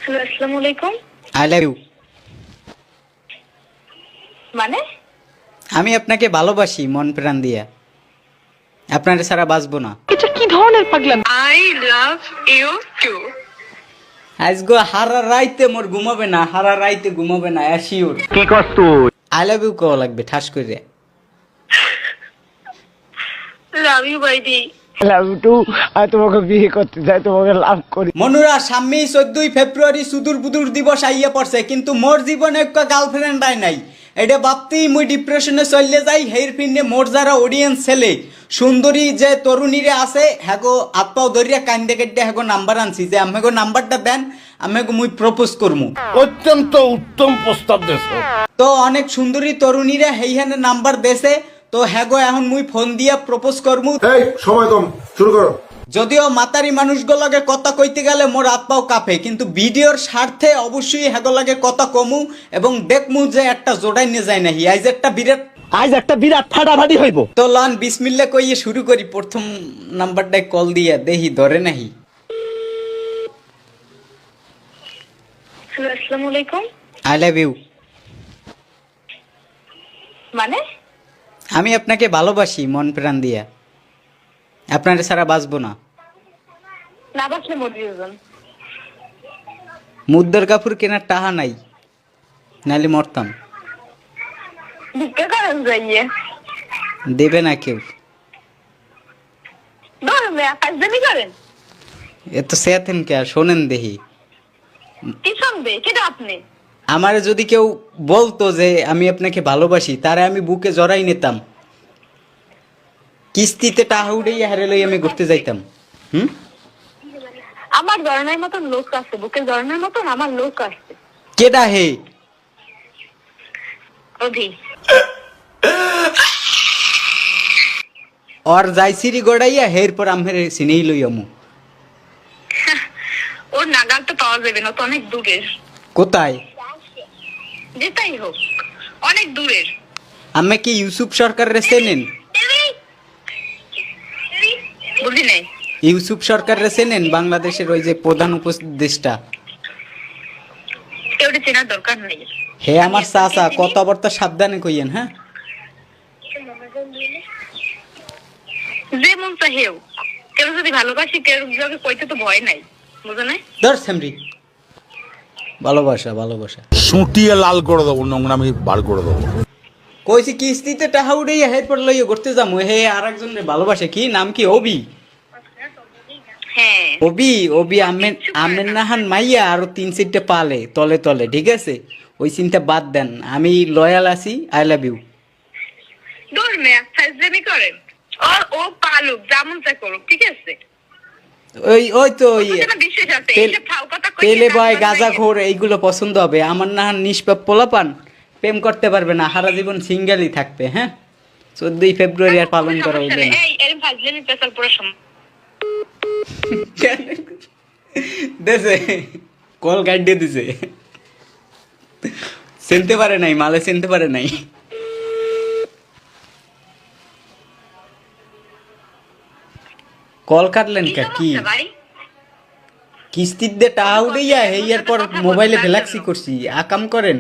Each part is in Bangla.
হ্যালো, আসসালামু আলাইকুম। I love you. মানে? আমি আপনাকে ভালোবাসি মন প্রাণ দিয়া, আপনার ছাড়া বাঁচবো না। এটা কি ধরনের পাগলামি? I love you too. আজগো হারা রাইতে মোর ঘুমাবে না, হারা রাইতে ঘুমাবে না, অ্যাসিওর। কি করছ তুই? আই লাভ ইউ কও লাগবে ঠাস করে। Love you বাইদি। Love to. আর তোমাকে বিয়ে করতে চাই, তোমাকে লাভ করি। মনুরা, সামনে 14ই ফেব্রুয়ারি সুদূর বুদুর দিবস আইয়া পড়ছে, কিন্তু মোর জীবনে একটা গার্লফ্রেন্ড নাই। এটা ভাবতেই মুই ডিপ্রেশনে চলে যাই। হের ফিনে মোর যারা অডিয়েন্স ছেলে সুন্দরী যে তরুণীরে আছে, হ্যাগো আত্মাও ধরিয়া কান্দে কেটে হ্যাগো নাম্বার আনছি যে আমাকে নাম্বারটা দেন, আমাকে মুই প্রপোজ করমু। অত্যন্ত উত্তম প্রস্তাব দেশ। তো অনেক সুন্দরী তরুণীরা হেইখানে নাম্বার দেছে, তো হ্যাগো এখন মুই ফোন দিয়া প্রপোজ করমু। এই সময় কম, শুরু করো। যদিও মাতারি মানুষগুলোকে কথা কইতে গেলে মোর আত্মাও কাঁপে, কিন্তু ভিডিওর স্বার্থে অবশ্যই হেগোলাগে কথা কমু এবং দেখমু যে একটা জোড়াই নিয়ে যায় নাহি। আজ একটা বিরাট ফাটাফাটি হইব। তো লন বিসমিল্লা কইয়ে শুরু করি। প্রথম নাম্বারটায় কল দিয়া দেহি ধরে নাহি। হ্যালো, আসসালামু আলাইকুম। I love you. মানে? আমি আপনাকে ভালোবাসি মন প্রাণ দিয়া, আপনার ছাড়া বাঁচবো না। না বাসলে মরিজন। মুদ্দার কাপড় কেনার টাহা নাই, নাইলে মরতাম। ভিক্ষা করেন যাইয়ে। দেবে না কেউ। ধরবে কাজদানি করেন। এত সেতেন কে শোনেন দেহি। কি শুনবে সেটা আপনি? আমারে যদি কেউ বলতো যে আমি আপনাকে ভালোবাসি, তারে আমি বুকে জড়াই নিতাম, কিস্তিতে টাকা উঠেই হারে লই আমি ঘুরতে যাইতাম। আমার ধরনের মতন লোক আছে, বুকের ধরনের মতন আমার লোক আছে। কেডা হে? অধি। আর যাইছিরি গড়াইয়া হের পর আমের সিনেই লই আমু। ওর নাগাল তো পাওয়া যাবে না, তো অনেক দূরের। কোথায়? যেটাই হোক অনেক দূরের। আমি কি ইউসুফ সরকারের চেনেন? বুঝি নাই। ইউসুফ সরকারের চেনেন? বাংলাদেশের ওই যে প্রধান উপদেষ্টা। কেউটা চেনার দরকার নেই। হে আমার চাচা, কথাবার্তা সাবধানে কইয়েন। হ্যাঁ, যে মন চাহেও কেউ যদি ভালোবাসি কেউ যদি কইতে তো ভয় নাই, বুঝো না? ধর সেমরি। ভালোবাসা ভালোবাসা সুটিয়ে লাল করে দেবো, নোংরামি বার করে দেবো। কইছি কিস্তিতে টাকা উঠাইয়া হের পর লইয়া ঘুরতে যাবো। হে আর একজনের ভালোবাসে, কি নাম কি? অবি। হ্যাঁ। অবি আমের নাহান মাইয়া আরো 3-4টা পালে তলে তলে, ঠিক আছে? ওই চিন্তা বাদ দেন, আমি লয়াল আছি। I love you. দূর মেয়া ফাজলামি করেন। ও পালুক যেমন চা করুক, ঠিক আছে? ওই তো ওই বিশ্বাস আছে এইসব ফাও কথা কইতে তেলে বয় গাঁজা ঘোর এইগুলো পছন্দ হবে। আমার নাহান নিষ্পাপ পোলাপান প্রেম করতে পারবে না, সারা জীবন সিঙ্গেলই থাকবে। হ্যাঁ, 14ই ফেব্রুয়ারি আর পালন করা হইবে না। এই এরম ফাজলামি পেছাল পুরো দেশে কল গাইডে দিছে, চিনতে পারে নাই, মালে চিনতে পারে নাই। কল কাটলেন কা? কি কিস্তির দিয়ে টাকা উড়াইয়া হেয়ার পর মোবাইলে ফ্ল্যাক্সি করছি, আকাম করেন?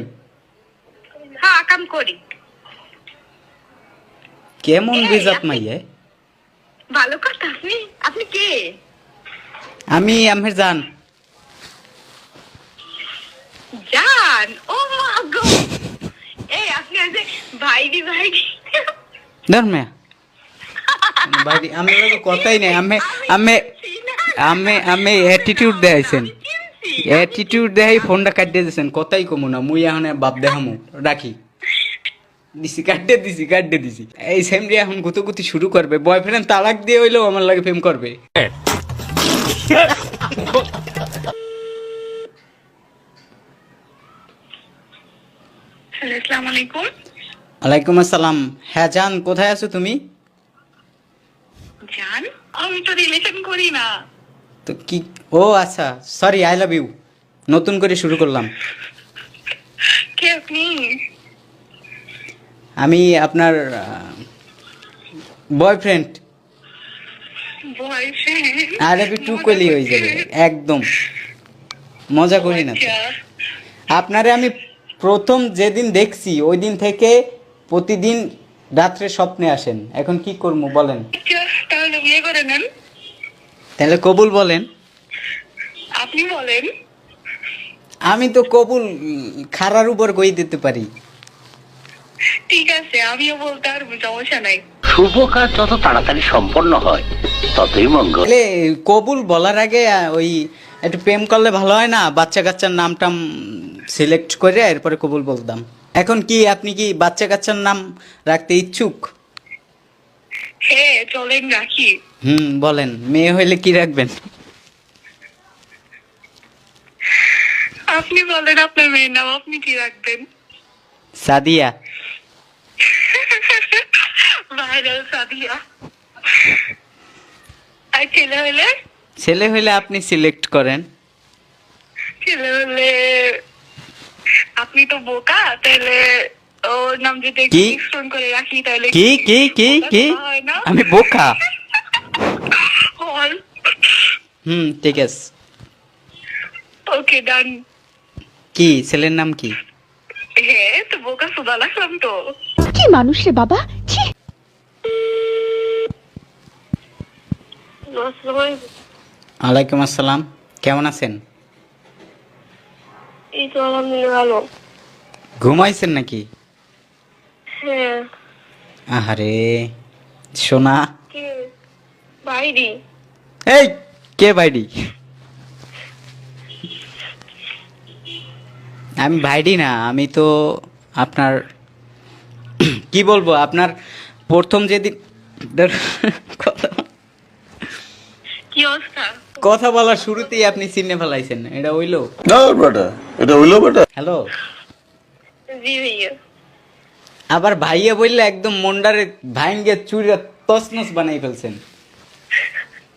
হ্যাঁ কাম করি। কেমন বেজাত মাইয়া? ভালো কথা। আপনি কে? আমি আমের জান। জান? ও মা গো। এই আপনি আজ ভাইডি ধর মেয়া ভাইডি, আমি লোক কথাই নাই। আমি অ্যাটিটিউড দেখাইছেন, অ্যাটিটিউড দেখাই ফোনটা কাটিয়ে দিয়েছেন। কথাই কমু না মুই এখন বাপ দেখামু। রাখি দিছি, কাটিয়ে দিছি। এই সেমরি এখন গুতোগুতি শুরু করবে। বয়ফ্রেন্ড তালাক দিয়ে হইলেও আমার লাগে প্রেম করবে। আসসালামু আলাইকুম। ওয়ালাইকুম আসসালাম। হ্যাঁ জান, কোথায় আছো তুমি? জান আমি তো রিলেশন করি না। তো কি? ও আচ্ছা, সরি। I love you. নতুন করে শুরু করলাম। কে আপনি? আমি আপনার boyfriend. Boyfriend? I love you too কইলেই হয়ে যাবে একদম। মজা করি না তো। আচ্ছা, আপনারে আমি প্রথম যেদিন দেখছি ওই দিন থেকে প্রতিদিন রাত্রে স্বপ্নে আসেন, এখন কি করবো বলেন? আচ্ছা, তাহলে বিয়ে করে নেন। তাহলে কবুল বলেন। আপনি বলেন। আমি তো কবুল খারার উপর কই দিতে পারি। ঠিক আছে, আমিও বলতে পারবো, সমস্যা নাই। শুভ কাজ যত তাড়াতাড়ি সম্পন্ন হয় ততই মঙ্গল। তাহলে কবুল বলার আগে ওই একটু প্রেম করলে ভালো হয় না? বাচ্চা কাচ্চার নামটাম সিলেক্ট করে এরপরে কবুল বলতাম। এখন কি আপনি কি বাচ্চা কাচ্চার নাম রাখতে ইচ্ছুক? হ্যাঁ, চলেন রাখি। বলেন, মেয়ে হইলে কি রাখবেন? আপনি বলেন আপনার মেয়ের নাম আপনি কি রাখবেন? সাদিয়া। ভাইরাল সাদিয়া। আর ছেলে হলে? ছেলে হইলে আপনি সিলেক্ট করেন। ছেলে হলে আপনি তো বোকা, তাহলে ওর নাম যদি একটু কি? মিশ্রণ করে রাখি তাহলে কি কি কি কি হয় না? আমি বোকা? ঠিক আছে। ওকে, ডান। কি ছেলের নাম কি? হ্যাঁ, তো বোকা সুদা লাগলাম তো। কি মানুষ রে বাবা, ছি। ওয়ালাইকুম আসসালাম, কেমন আছেন? এই তো আলহামদুলিল্লাহ ভালো। ঘুমাইছেন নাকি? হ্যাঁ। আহারে সোনা। কে? বাইরি। এই কে বাইডি? আমি ভাইডি না, আমি তো আপনার কি বলবো, আপনার প্রথম যেদিন কি অবস্থা? কথা বলার শুরুতেই আপনি চিনে ফেলাইছেন, এটা হইলো? না বেটা, এটা হইলো বেটা। হ্যালো। জি ভাইয়া। আবার ভাইয়া বললে একদম মন্ডারে ভাইঙ্গে চুরিয়া তছনছ বানাই ফেলছেন,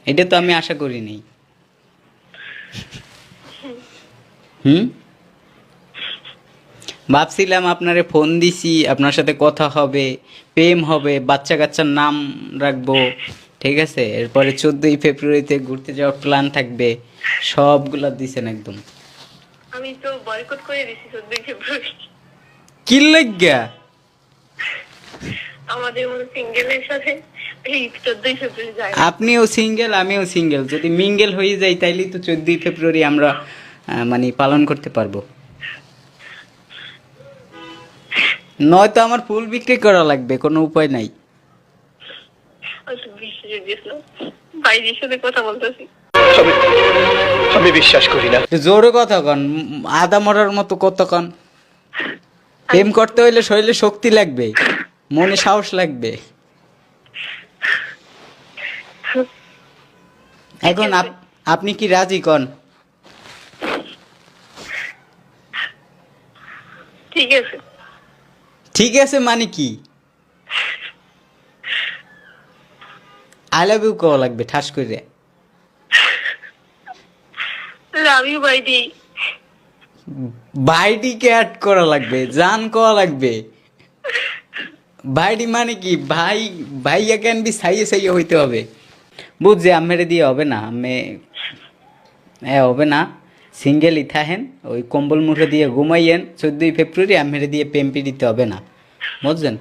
এটা তো আমি আশা করিনি। ভাবছিলাম আপনারে ফোন দিছি, আপনার সাথে কথা হবে, প্রেম হবে, বাচ্চা কাচ্চার নাম রাখবো, ঠিক আছে, এরপরে 14ই ফেব্রুয়ারিতে ঘুরতে যাওয়ার প্ল্যান থাকবে, সবগুলা দিছেন একদম। আমি তো বয়কট করে দিছি 14 ফেব্রুয়ারি। কি লাগিয়া? আমাদের মতো সিঙ্গেলের সাথে এই 14 ফেব্রুয়ারি যায়। আপনিও সিঙ্গেল, আমিও সিঙ্গেল, যদি মিঙ্গেল হয়ে যাই তাইলেই তো 14ই ফেব্রুয়ারি আমরা মানে পালন করতে পারবো। নয়তো আমার ফুল বিক্রি করা লাগবে, কোনো উপায় নাই। আচ্ছা, বিশ্বাস দিয়েছিল বাইরের সাথে কথা বলতেছি। আমি বিশ্বাস করি না। একটু জোরে কথা কন, আদা মরার মতো কত কন। প্রেম করতে হইলে শরীরে শক্তি লাগবে, মনে সাহস লাগবে। এখন আপনি কি রাজি কন? ঠিক আছে। ঠিক আছে মানে কি? আই লাভ ইউ কওয়া লাগবে ঠাস করে। Love you বাইদি। ভাইডিকে অ্যাড করা লাগবে, জান কওয়া লাগবে। ভাইডি মানে কি? ভাই ভাইয়া ক্যান বি সাইয়ে সাইয়ে হইতে হবে, বুঝছে? আমেরে দিয়ে হবে না, আমি হবে না। সিঙ্গেল থাহেন, ওই কম্বল মুঠে দিয়ে ঘুমাইয়েন 14ই ফেব্রুয়ারি, আমেরে দিয়ে পেম্পি দিতে হবে না, বুঝছেন?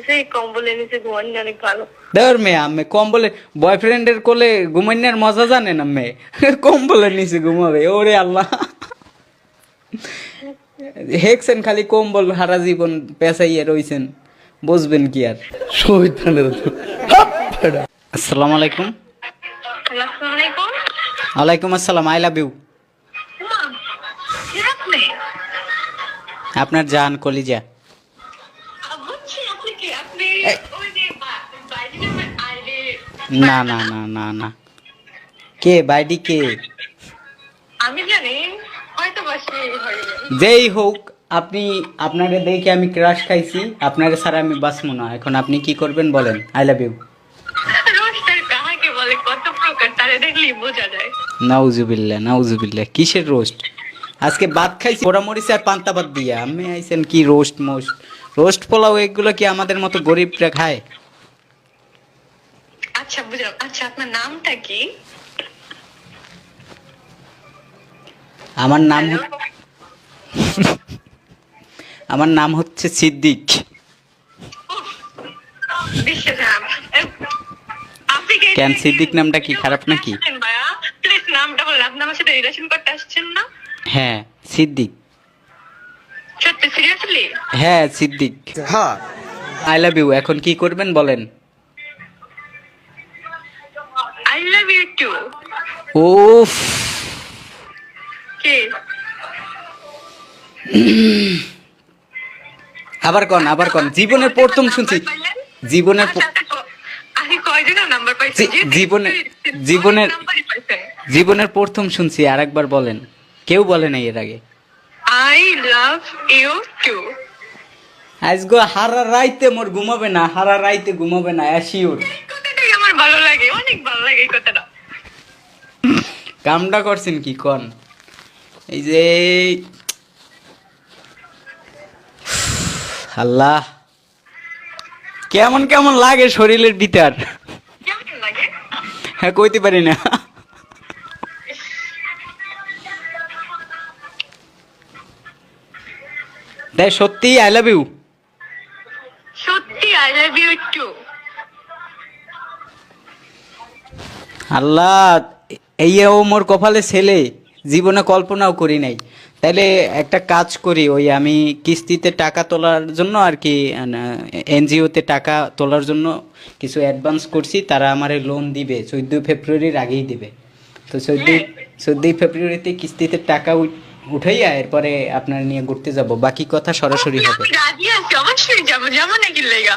সেই কম্বলের নিচে ঘুমানো অনেক ভালো। দেওয়ার মেয়ে আমি কম্বলে বয়ফ্রেন্ডের কোলে ঘুমাইনার মজা জানেন আমি? কম্বলের নিচে ঘুমাবে, ওরে আল্লাহ। হেকছেন খালি কম্বল, হারা জীবন পেঁচাইয়া রইছেন, বুঝবেন কি আর। আসসালামু আলাইকুম। আসসালামু আলাইকুম। ওয়ালাইকুম আসসালাম, আই লাভ ইউ। কে আপনি? আপনার জান কলিজা। বুঝছি আপনি কি? আপনি ওই যে বাইদি নামে আইলে। না না না না না, কে বাইডি কে? আমি জানি, হয়তো বাসে হয়ে যাবে। যেই হোক, আপনি আপনারে দেখে আমি ক্রাশ খাইছি, আপনারে ছাড়া আমি বাঁচবো না। এখন আপনি কি করবেন বলেন? I love you. রোস্টার কাহাকে বলে? কত প্রকার, তারে দেখলেই বোঝা যায়। নাউজুবিল্লাহ নাউজুবিল্লাহ, কিসের রোস্ট? আজকে ভাত খাইছি পোড়া মরিচ আর পান্তা ভাত দিয়া, আমি আইছেন কি রোস্ট মোস্ট? রোস্ট পোলাও এগুলো কি আমাদের মতো গরিবরা খায়? আচ্ছা বুঝলাম। আচ্ছা, আপনার নামটা কি? আমার নাম হচ্ছে সিদ্দিক। বিশ্বাস হয় না। আপনি কি কেন, সিদ্দিক নামটা কি খারাপ নাকি? প্লিজ নামটা বলেন, আপনি আমার সাথে রিলেশন করতে আসছেন না? হ্যাঁ সিদ্দিক। সত্যি সিরিয়াসলি? হ্যাঁ সিদ্দিক। হ্যাঁ। I love you. এখন কি করবেন বলেন? I love you too. উফ, কি? আবার কোন জীবনের প্রথম শুনছি। জীবনের আমি কয়জনের নাম্বার পাইছি? জীবনের প্রথম শুনছি। আরেকবার বলেন, কেউ বলে নাই এর আগে। I love you too. আজগো হারা রাইতে মোর ঘুমাবে না অ্যাসিওর। কথাটাই আমার ভালো লাগে, অনেক ভালো লাগে এই কথাটা। কামটা করছেন কি কোন? এই যে আল্লাহ, কেমন লাগে শরীরের ভিতর। কেমন লাগে? হ্যাঁ কইতে পারি না। তাই সত্যি আই লাভ ইউ। সত্যি আই লাভ ইউ টু। আল্লাহ, এইও মোর কপালে ছেলে, জীবনে কল্পনাও করি নাই। তাইলে একটা কাজ করি, ওই আমি কিস্তিতে টাকা তোলার জন্য আর কি এনজিওতে টাকা তোলার জন্য কিছু অ্যাডভান্স করছি, তারা আমারে লোন দিবে 14 ফেব্রুয়ারির আগেই দিবে। তো 14 ফেব্রুয়ারিতে কিস্তিতে টাকা উঠাইয়া এরপরে আপনার নিয়ে ঘুরতে যাব। বাকি কথা সরাসরি হবে। আমি রাজি আছি, অবশ্যই যাবো। যাবো নাকি লেগা?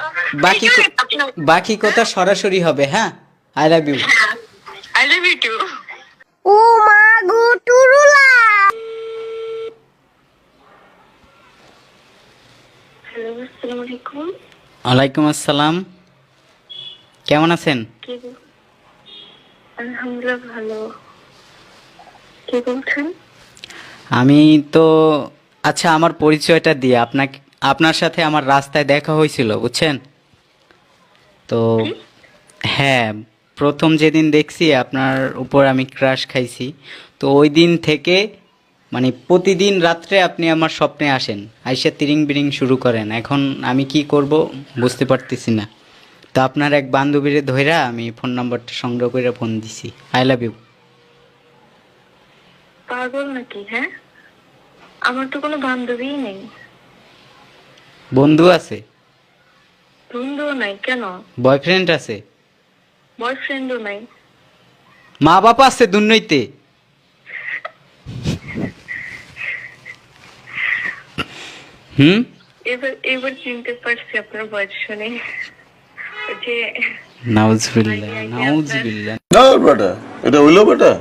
বাকি কথা সরাসরি হবে। হ্যাঁ, I love you. I love you too. ও মা গো টুরুলা। হ্যালো, আসসালামু আলাইকুম। ওয়ালাইকুম আসসালাম। কেমন আছেন? আলহামদুলিল্লাহ ভালো। কে বলছেন? আমি তো, আচ্ছা আমার পরিচয়টা দিয়ে আপনার সাথে আমার রাস্তায় দেখা হয়েছিল, বুঝছেন তো? হ্যাঁ, প্রথম যেদিন দেখছি আপনার উপর আমি ক্রাশ খাইছি। তো ওই দিন থেকে মানে প্রতিদিন রাত্রে আপনি আমার স্বপ্নে আসেন, আইসা তিরিং বিরিং শুরু করেন। এখন আমি কি করব বুঝতে পারতেছি না। তো আপনার এক বান্ধবীরে ধইরা আমি ফোন নাম্বারটা সংগ্রহ করে ফোন দিছি। I love you. পাগল নাকি? হ্যাঁ, আমার তো কোনো বান্ধবীই নেই। বন্ধু আছে? বন্ধুও নাই। কেন? বয়ফ্রেন্ড আছে? বয়ফ্রেন্ডও নাই। মা বাবা আছে দুর্নইতে? এবার চিনতে পারছি আপনার ভয়েস শুনে। যে নাউজুবিল্লাহ। না বেটা, এটা হইলো এটা